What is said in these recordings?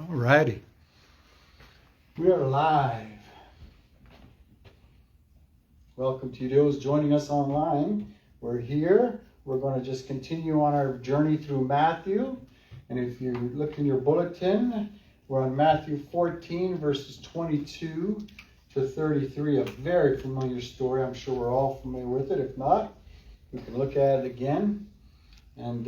Alrighty. We are live. Welcome to those joining us online. We're here. We're going to just continue on our journey through Matthew. And if you look in your bulletin, we're on Matthew 14, verses 22 to 33. A very familiar story. I'm sure we're all familiar with it. If not, we can look at it again. And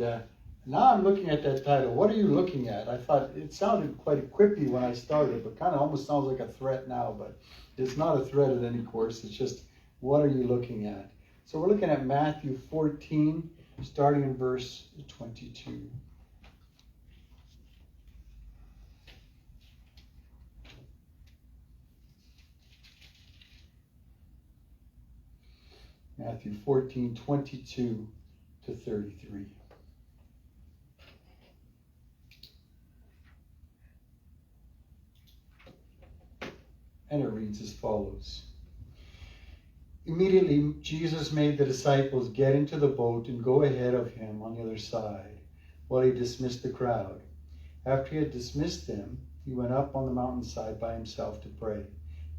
now I'm looking at that title. What are you looking at? I thought it sounded quite quippy when I started, but kind of almost sounds like a threat now. But it's not a threat at any course. It's just, what are you looking at? So we're looking at Matthew 14, starting in verse 22. Matthew 14, 22 to 33. And it reads as follows. Immediately, Jesus made the disciples get into the boat and go ahead of him on the other side, while he dismissed the crowd. After he had dismissed them, he went up on the mountainside by himself to pray.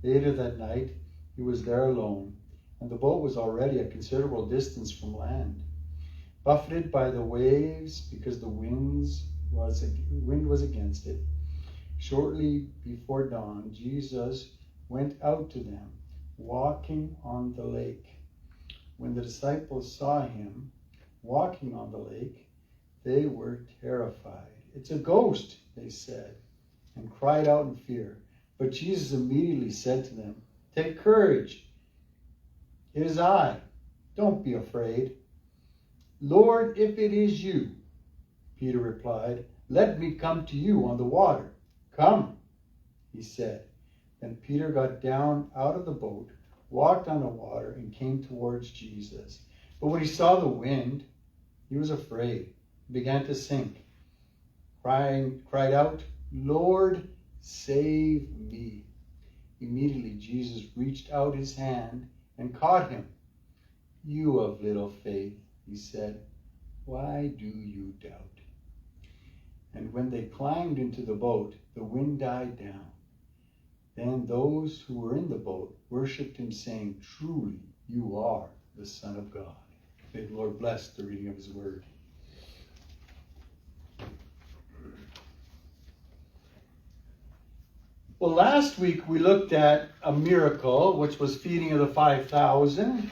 Later that night, he was there alone, and the boat was already a considerable distance from land, buffeted by the waves because the wind was against it. Shortly before dawn, Jesus went out to them, walking on the lake. When the disciples saw him walking on the lake, they were terrified. "It's a ghost," they said, and cried out in fear. But Jesus immediately said to them, "Take courage. It is I. Don't be afraid." "Lord, if it is you," Peter replied, "let me come to you on the water." "Come," he said. Then Peter got down out of the boat, walked on the water, and came towards Jesus. But when he saw the wind, he was afraid, began to sink, cried out, "Lord, save me." Immediately Jesus reached out his hand and caught him. "You of little faith," he said, "why do you doubt?" And when they climbed into the boat, the wind died down. Then those who were in the boat worshipped him, saying, "Truly, you are the Son of God." May the Lord bless the reading of his word. Well, last week we looked at a miracle, which was feeding of the 5,000,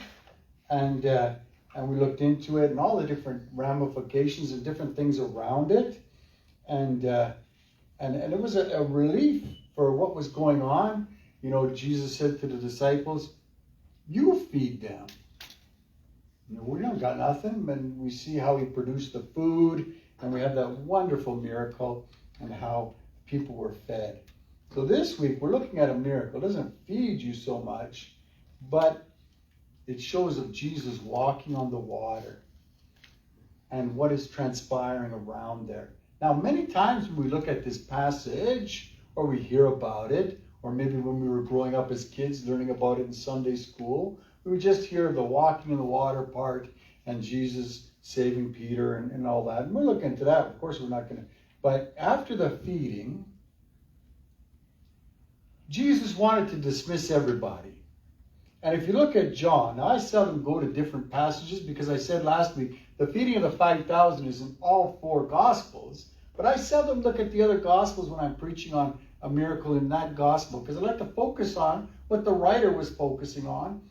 and we looked into it and all the different ramifications and different things around it, and it was a relief for what was going on. You know, Jesus said to the disciples, "You feed them." You know, we don't got nothing, and we see how he produced the food, and we have that wonderful miracle and how people were fed. So this week we're looking at a miracle. It doesn't feed you so much, but it shows of Jesus walking on the water and what is transpiring around there. Now, many times when we look at this passage, or we hear about it, or maybe when we were growing up as kids learning about it in Sunday school, we would just hear the walking in the water part and Jesus saving Peter and all that. And we're looking into that. Of course, we're not going to. But after the feeding, Jesus wanted to dismiss everybody. And if you look at John, now I seldom go to different passages because I said last week, the feeding of the 5,000 is in all four Gospels. But I seldom look at the other Gospels when I'm preaching on a miracle in that Gospel, because I like to focus on what the writer was focusing on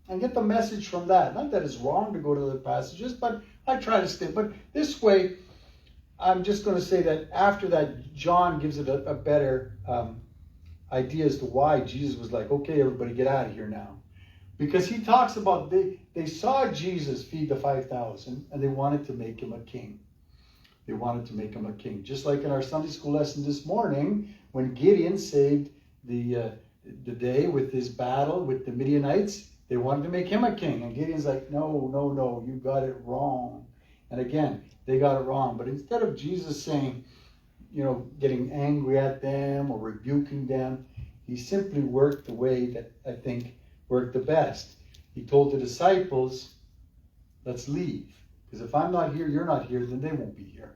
and get the message from that. Not that it's wrong to go to other passages, but I try to stay. But this way, I'm just going to say that after that, John gives it a better idea as to why Jesus was like, "Okay, everybody get out of here now." Because he talks about they saw Jesus feed the 5,000 and they wanted to make him a king. They wanted to make him a king. Just like in our Sunday school lesson this morning, when Gideon saved the day with his battle with the Midianites, they wanted to make him a king. And Gideon's like, no, you got it wrong. And again, they got it wrong. But instead of Jesus saying, you know, getting angry at them or rebuking them, he simply worked the way that I think worked the best. He told the disciples, "Let's leave. Because if I'm not here, you're not here, then they won't be here."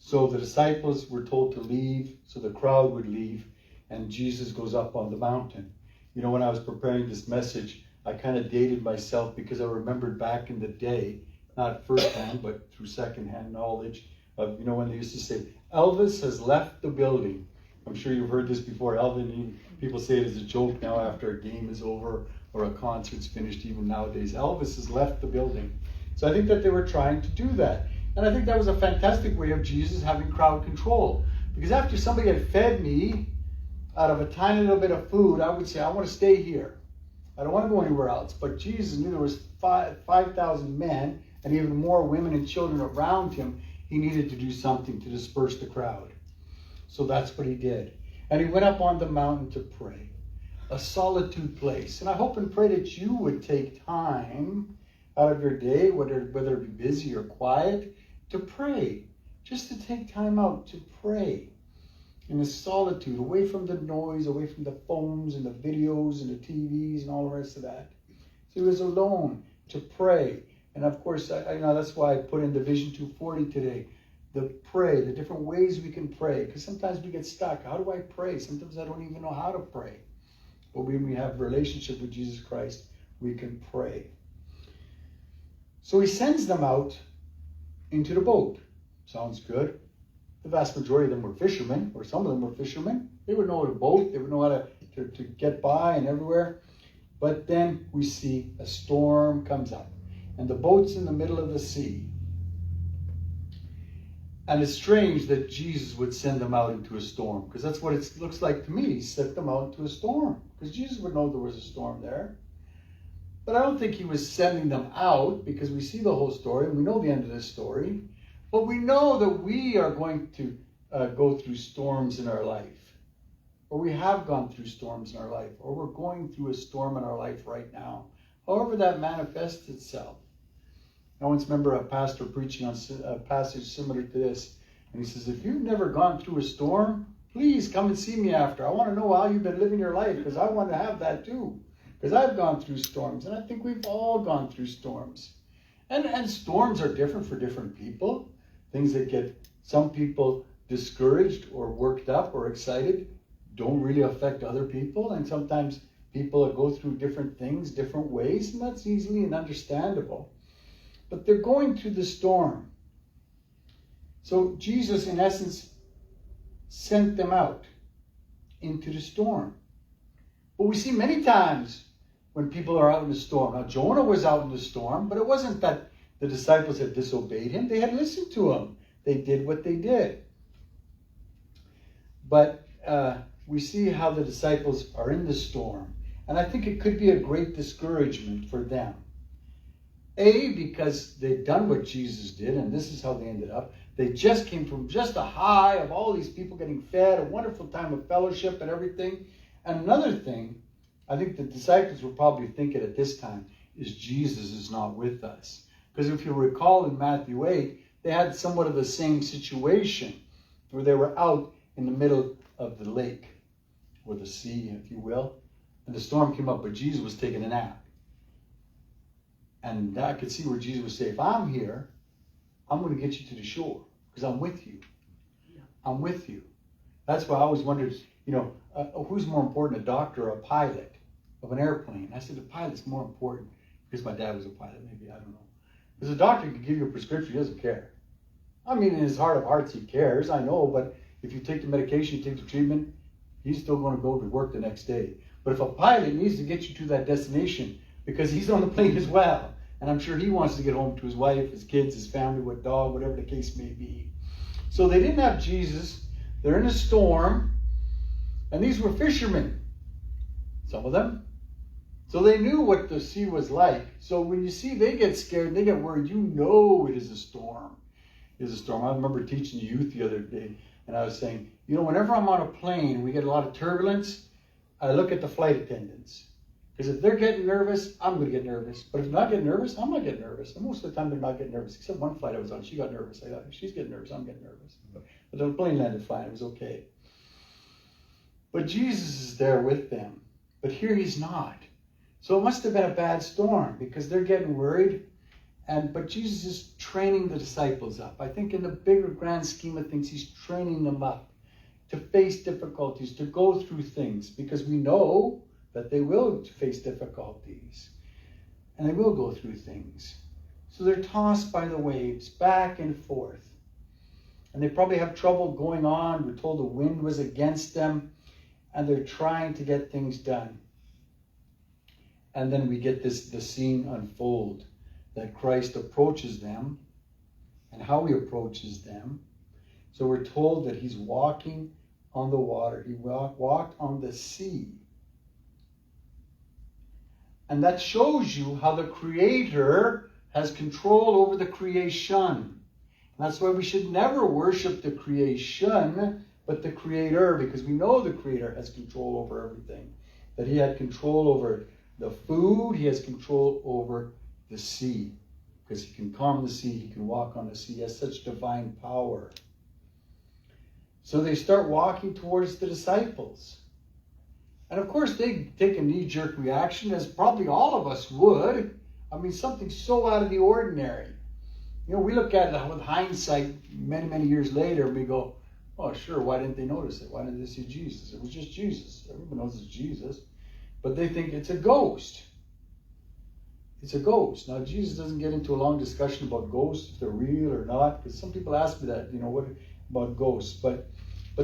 So the disciples were told to leave, so the crowd would leave, and Jesus goes up on the mountain. You know, when I was preparing this message, I kind of dated myself because I remembered back in the day, not firsthand, but through secondhand knowledge of, you know, when they used to say, Elvis has left the building. I'm sure you've heard this before. People say it as a joke now after a game is over or a concert's finished, even nowadays. Elvis has left the building. So I think that they were trying to do that. And I think that was a fantastic way of Jesus having crowd control. Because after somebody had fed me out of a tiny little bit of food, I would say, I want to stay here. I don't want to go anywhere else. But Jesus knew there was 5,000 men and even more women and children around him. He needed to do something to disperse the crowd. So that's what he did. And he went up on the mountain to pray. A solitude place. And I hope and pray that you would take time out of your day, whether it be busy or quiet, to pray. Just to take time out to pray. In the solitude, away from the noise, away from the phones and the videos and the TVs and all the rest of that. So he was alone to pray. And of course, I know that's why I put in the Vision 240 today. The different ways we can pray. Because sometimes we get stuck. How do I pray? Sometimes I don't even know how to pray. But when we have a relationship with Jesus Christ, we can pray. So he sends them out into the boat. Sounds good. The vast majority of them were fishermen, or some of them were fishermen. They would know how to boat. They would know how to get by and everywhere. But then we see a storm comes up. And the boat's in the middle of the sea. And it's strange that Jesus would send them out into a storm. Because that's what it looks like to me. He sent them out into a storm. Because Jesus would know there was a storm there. But I don't think he was sending them out. Because we see the whole story. And we know the end of this story. But we know that we are going to go through storms in our life. Or we have gone through storms in our life. Or we're going through a storm in our life right now. However that manifests itself. I once remember a pastor preaching on a passage similar to this. And he says, if you've never gone through a storm, please come and see me after. I want to know how you've been living your life. Because I want to have that too. Because I've gone through storms. And I think we've all gone through storms. And storms are different for different people. Things that get some people discouraged or worked up or excited don't really affect other people. And sometimes people go through different things, different ways, and that's easily and understandable. But they're going through the storm. So Jesus, in essence, sent them out into the storm. But we see many times when people are out in the storm. Now, Jonah was out in the storm, but it wasn't that the disciples had disobeyed him. They had listened to him. They did what they did. But we see how the disciples are in the storm. And I think it could be a great discouragement for them. Because they'd done what Jesus did, and this is how they ended up. They just came from just a high of all these people getting fed, a wonderful time of fellowship and everything. And another thing, I think the disciples were probably thinking at this time, is Jesus is not with us. Because if you recall in Matthew 8, they had somewhat of the same situation where they were out in the middle of the lake, or the sea, if you will. And the storm came up, but Jesus was taking a nap. And I could see where Jesus would say, if I'm here, I'm going to get you to the shore because I'm with you. Yeah. I'm with you. That's why I always wondered, who's more important, a doctor or a pilot of an airplane? I said, the pilot's more important because my dad was a pilot, maybe, I don't know. Because a doctor can give you a prescription, he doesn't care. I mean, in his heart of hearts, he cares, I know, but if you take the medication, you take the treatment, he's still going to go to work the next day. But if a pilot needs to get you to that destination because he's on the plane as well, and I'm sure he wants to get home to his wife, his kids, his family, what dog, whatever the case may be. So they didn't have Jesus. They're in a storm. And these were fishermen, some of them. So they knew what the sea was like. So when you see they get scared, they get worried, you know it is a storm. It is a storm. I remember teaching youth the other day, and I was saying, whenever I'm on a plane, we get a lot of turbulence, I look at the flight attendants. Because if they're getting nervous, I'm going to get nervous. But if they're not getting nervous, I'm not getting nervous. And most of the time, they're not getting nervous. Except one flight I was on, she got nervous. I thought, if she's getting nervous, I'm getting nervous. But the plane landed fine. It was okay. But Jesus is there with them. But here he's not. So it must have been a bad storm because they're getting worried. But Jesus is training the disciples up. I think in the bigger grand scheme of things, he's training them up to face difficulties, to go through things, because we know that they will face difficulties and they will go through things. So they're tossed by the waves back and forth. And they probably have trouble going on. We're told the wind was against them and they're trying to get things done. And then we get the scene unfold, that Christ approaches them and how he approaches them. So we're told that he's walking on the water. He walked on the sea. And that shows you how the Creator has control over the creation. And that's why we should never worship the creation, but the Creator, because we know the Creator has control over everything. That he had control over the food, he has control over the sea. Because he can calm the sea, he can walk on the sea. He has such divine power. So they start walking towards the disciples. And of course they take a knee-jerk reaction, as probably all of us would. I mean, something so out of the ordinary. You know, we look at it with hindsight many, many years later, and we go, oh, sure, why didn't they notice it? Why didn't they see Jesus? It was just Jesus. Everyone knows it's Jesus. But they think it's a ghost. It's a ghost. Now, Jesus doesn't get into a long discussion about ghosts, if they're real or not, because some people ask me that, what about ghosts? But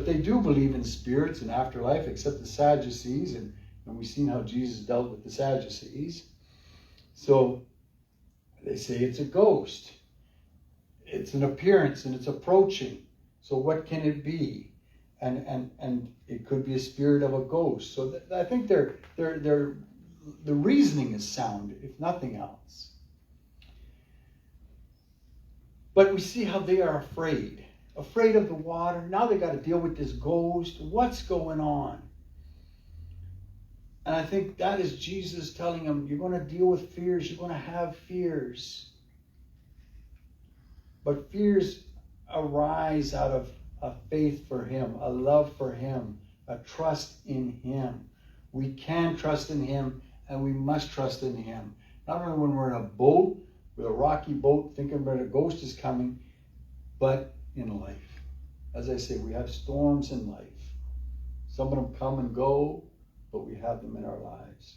they do believe in spirits and afterlife, except the Sadducees, and we've seen how Jesus dealt with the Sadducees. So they say it's a ghost. It's an appearance and it's approaching. So what can it be? And it could be a spirit of a ghost. So I think the reasoning is sound, if nothing else. But we see how they are afraid of the water. Now they got to deal with this ghost. What's going on? And I think that is Jesus telling them, you're going to deal with fears. You're going to have fears. But fears arise out of a faith for him, a love for him, a trust in him. We can trust in him, and we must trust in him. Not only when we're in a boat, with a rocky boat, thinking that a ghost is coming, but in life. As I say, we have storms in life. Some of them come and go, but we have them in our lives.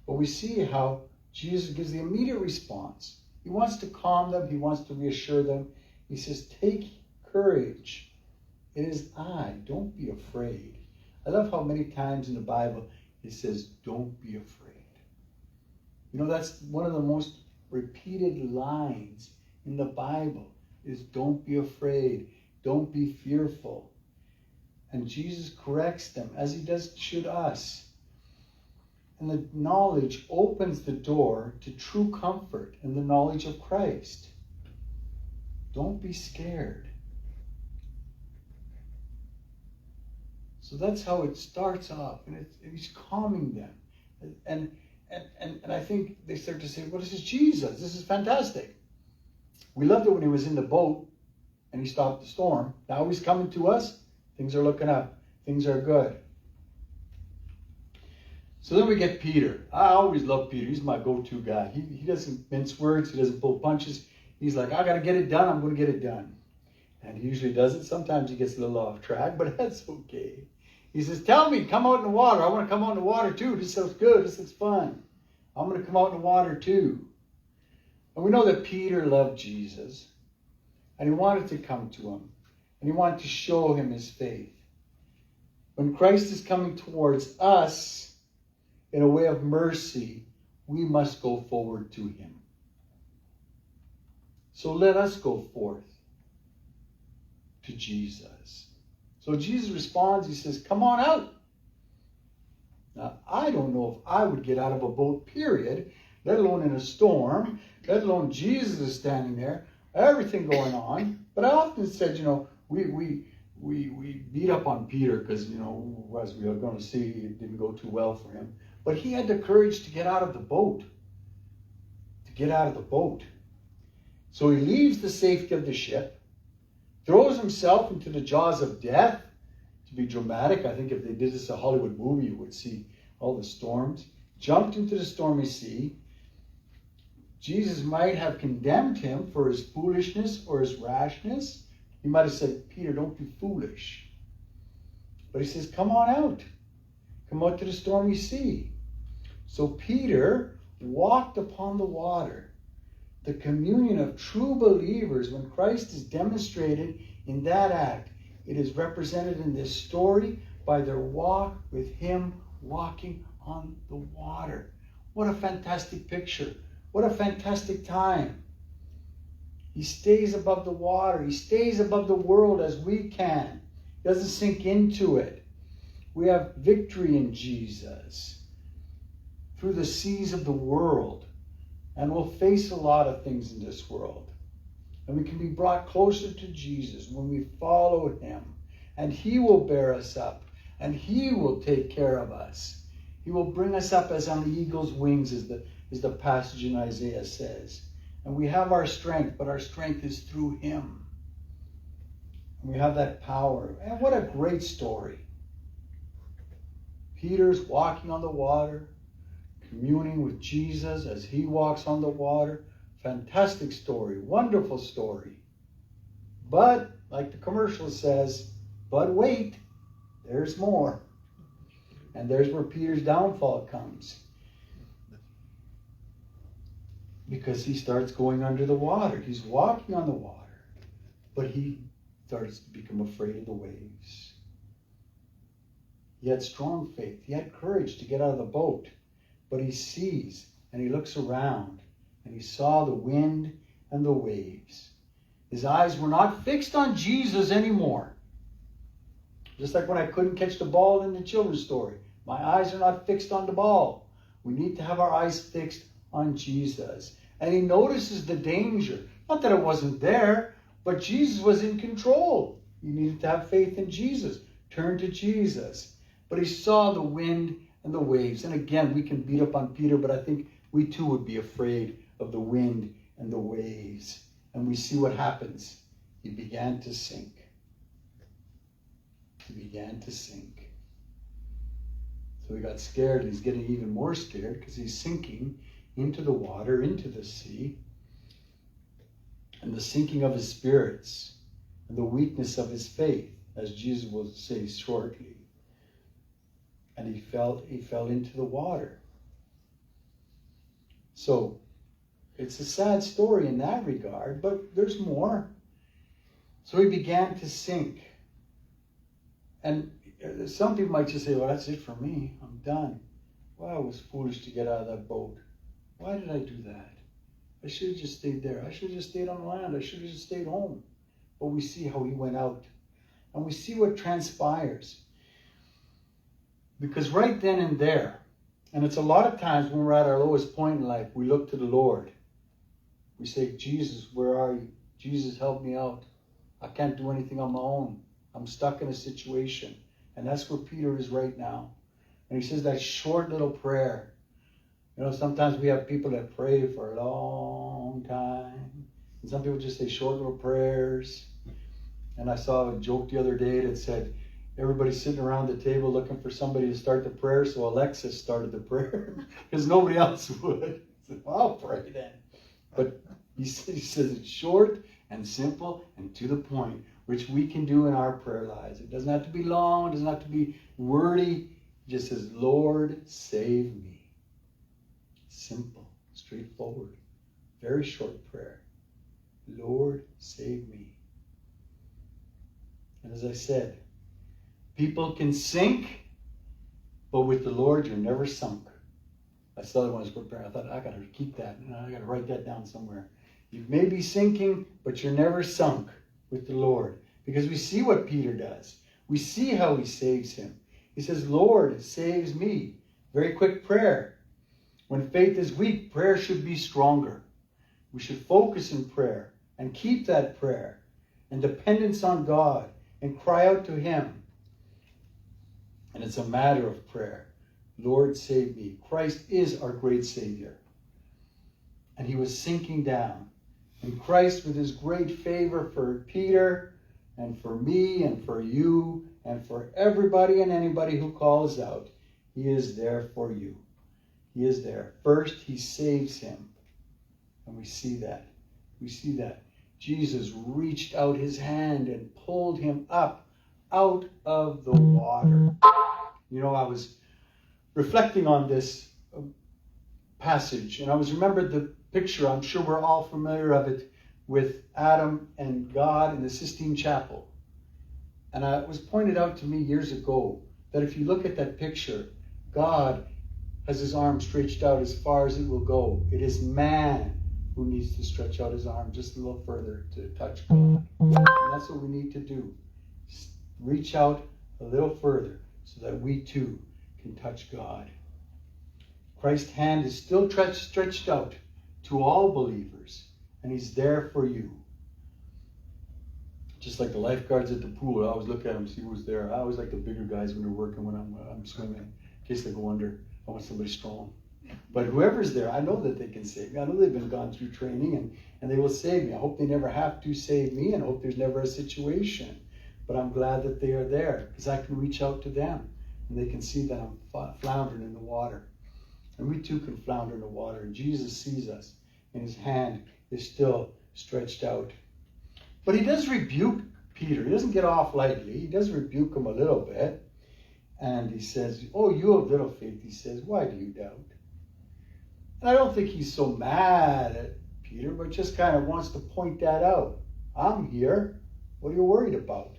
But we see how Jesus gives the immediate response. He wants to calm them. He wants to reassure them. He says, take courage. It is I. Don't be afraid. I love how many times in the Bible it says, don't be afraid. That's one of the most repeated lines in the Bible is don't be afraid. Don't be fearful. And Jesus corrects them as he should us. And the knowledge opens the door to true comfort in the knowledge of Christ. Don't be scared. So that's how it starts off. And he's calming them. And I think they start to say, well, this is Jesus. This is fantastic. We loved it when he was in the boat and he stopped the storm. Now he's coming to us. Things are looking up. Things are good. So then we get Peter. I always love Peter. He's my go-to guy. He doesn't mince words. He doesn't pull punches. He's like, I got to get it done. I'm going to get it done. And he usually does it. Sometimes he gets a little off track, but that's okay. He says, tell me, come out in the water. I want to come out in the water too. This sounds good. This looks fun. I'm going to come out in the water too. And we know that Peter loved Jesus. And he wanted to come to him. And he wanted to show him his faith. When Christ is coming towards us in a way of mercy, we must go forward to him. So let us go forth to Jesus. So Jesus responds, he says, come on out. Now, I don't know if I would get out of a boat, period, let alone in a storm, let alone Jesus is standing there, everything going on. But I often said, we beat up on Peter because, as we are going to see, it didn't go too well for him. But he had the courage to get out of the boat. So he leaves the safety of the ship, throws himself into the jaws of death. To be dramatic, I think if they did this a Hollywood movie, you would see all the storms. Jumped into the stormy sea. Jesus might have condemned him for his foolishness or his rashness. He might have said, Peter, don't be foolish. But he says, come on out. Come out to the stormy sea. So Peter walked upon the water. The communion of true believers, when Christ is demonstrated in that act, it is represented in this story by their walk with him walking on the water. What a fantastic picture. What a fantastic time. He stays above the water. He stays above the world as we can. He doesn't sink into it. We have victory in Jesus through the seas of the world. And we'll face a lot of things in this world. And we can be brought closer to Jesus when we follow him. And he will bear us up. And he will take care of us. He will bring us up as on the eagle's wings, as the passage in Isaiah says. And we have our strength, but our strength is through him. And we have that power. And what a great story. Peter's walking on the water, communing with Jesus as he walks on the water. Fantastic story. Wonderful story. But, like the commercial says, but wait, there's more. And there's where Peter's downfall comes. Because he starts going under the water. He's walking on the water. But he starts to become afraid of the waves. He had strong faith. He had courage to get out of the boat. But he sees and he looks around. And he saw the wind and the waves. His eyes were not fixed on Jesus anymore. Just like when I couldn't catch the ball in the children's story. My eyes are not fixed on the ball. We need to have our eyes fixed on Jesus. And he notices the danger. Not that it wasn't there, but Jesus was in control. You needed to have faith in Jesus. Turn to Jesus. But he saw the wind and the waves. And again, we can beat up on Peter, but I think we too would be afraid of the wind and the waves. And we see what happens. He began to sink. He began to sink. So he got scared. He's getting even more scared because he's sinking into the water, into the sea. And the sinking of his spirits and the weakness of his faith, as Jesus will say shortly. And he fell into the water. So it's a sad story in that regard, but there's more. So he began to sink. And some people might just say, well, that's it for me. I'm done. Well, I was foolish to get out of that boat. Why did I do that? I should have just stayed there. I should have just stayed on land. I should have just stayed home. But we see how he went out. And we see what transpires. Because right then and there, and it's a lot of times when we're at our lowest point in life, we look to the Lord. We say, Jesus, where are you? Jesus, help me out. I can't do anything on my own. I'm stuck in a situation. And that's where Peter is right now. And he says that short little prayer. You know, sometimes we have people that pray for a long time. And some people just say short little prayers. And I saw a joke the other day that said, everybody's sitting around the table looking for somebody to start the prayer, so Alexis started the prayer because nobody else would. So I'll pray then. But he says it's short and simple and to the point, which we can do in our prayer lives. It doesn't have to be long. It doesn't have to be wordy. It just says, Lord, save me. Simple, straightforward, very short prayer. Lord, save me. And as I said, people can sink, but with the Lord, you're never sunk. I saw that when I was preparing. I thought, I got to keep that. I got to write that down somewhere. You may be sinking, but you're never sunk with the Lord. Because we see what Peter does. We see how he saves him. He says, Lord, it saves me. Very quick prayer. When faith is weak, prayer should be stronger. We should focus in prayer and keep that prayer and dependence on God and cry out to him. And it's a matter of prayer. Lord, save me. Christ is our great Savior. And he was sinking down. And Christ, with his great favor for Peter and for me and for you and for everybody and anybody who calls out, he is there for you. He is there. First, he saves him. And we see that. We see that. Jesus reached out his hand and pulled him up out of the water. You know, I was reflecting on this passage, and I was remembered the picture, I'm sure we're all familiar of it, with Adam and God in the Sistine Chapel. And it was pointed out to me years ago that if you look at that picture, God has his arm stretched out as far as it will go. It is man who needs to stretch out his arm just a little further to touch God. And that's what we need to do. Reach out a little further so that we too can touch God. Christ's hand is still stretched out to all believers, and he's there for you. Just like the lifeguards at the pool, I always look at them, see who's there. I always like the bigger guys when they're working, when I'm swimming, in case they go under. I want somebody strong. But whoever's there, I know that they can save me. I know they've gone through training, and they will save me. I hope they never have to save me, and I hope there's never a situation. But I'm glad that they are there, because I can reach out to them, and they can see that I'm floundering in the water. And we too can flounder in the water, and Jesus sees us, and his hand is still stretched out. But he does rebuke Peter. He doesn't get off lightly. He does rebuke him a little bit. And he says, oh, you have little faith. He says, why do you doubt? And I don't think he's so mad at Peter, but just kind of wants to point that out. I'm here. What are you worried about?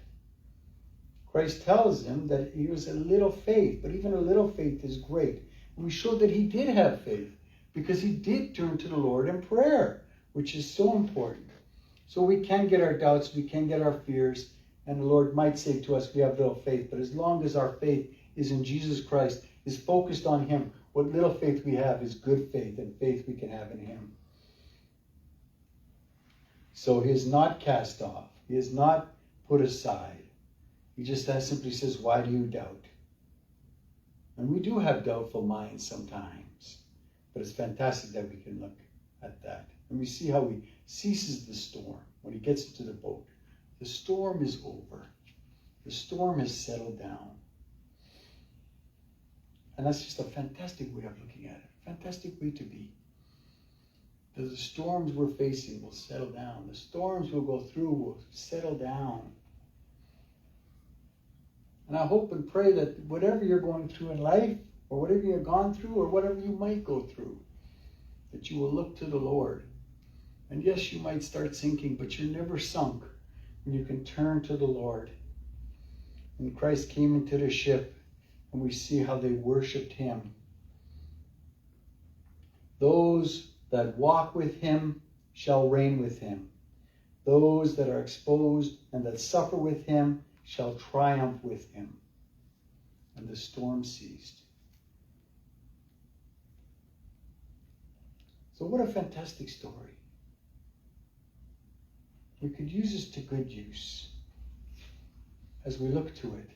Christ tells him that he was a little faith, but even a little faith is great. And we showed that he did have faith because he did turn to the Lord in prayer, which is so important. So we can get our doubts, we can get our fears, and the Lord might say to us, we have little faith. But as long as our faith is in Jesus Christ, is focused on him, what little faith we have is good faith, and faith we can have in him. So he is not cast off. He is not put aside. He just simply says, why do you doubt? And we do have doubtful minds sometimes. But it's fantastic that we can look at that. And we see how he ceases the storm when he gets into the boat. The storm is over. The storm has settled down. And that's just a fantastic way of looking at it. Fantastic way to be. That the storms we're facing will settle down. The storms we'll go through will settle down. And I hope and pray that whatever you're going through in life, or whatever you've gone through, or whatever you might go through, that you will look to the Lord. And yes, you might start sinking, but you're never sunk when you can turn to the Lord. When Christ came into the ship, and we see how they worshipped him. Those that walk with him shall reign with him. Those that are exposed and that suffer with him shall triumph with him. And the storm ceased. So what a fantastic story. We could use this to good use as we look to it.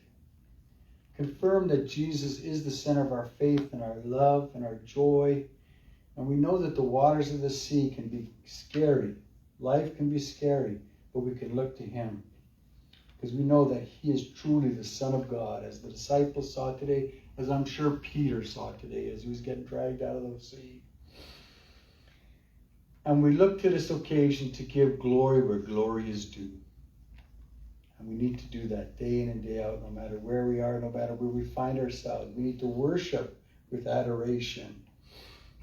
Confirm that Jesus is the center of our faith and our love and our joy. And we know that the waters of the sea can be scary. Life can be scary, but we can look to him. Because we know that he is truly the Son of God, as the disciples saw today, as I'm sure Peter saw today as he was getting dragged out of the sea. And we look to this occasion to give glory where glory is due. And we need to do that day in and day out, no matter where we are, no matter where we find ourselves. We need to worship with adoration.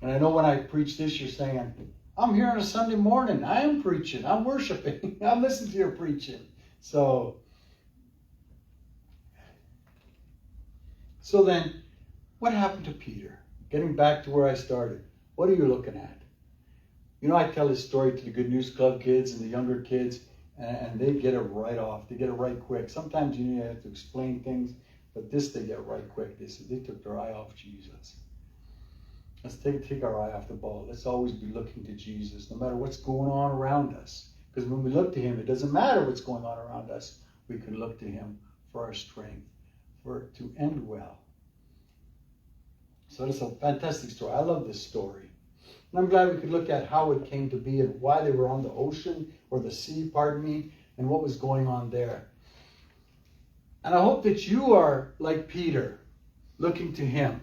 And I know when I preach this, you're saying, I'm here on a Sunday morning. I am preaching. I'm worshiping. I'm listening to your preaching. So then, what happened to Peter? Getting back to where I started. What are you looking at? You know, I tell this story to the Good News Club kids and the younger kids, and they get it right off. They get it right quick. Sometimes you have to explain things, but this they get right quick. They said they took their eye off Jesus. Let's take our eye off the ball. Let's always be looking to Jesus, no matter what's going on around us. Because when we look to him, it doesn't matter what's going on around us. We can look to him for our strength, for it to end well. So it's a fantastic story. I love this story. And I'm glad we could look at how it came to be and why they were on the ocean, or the sea, pardon me, and what was going on there. And I hope that you are like Peter, looking to him.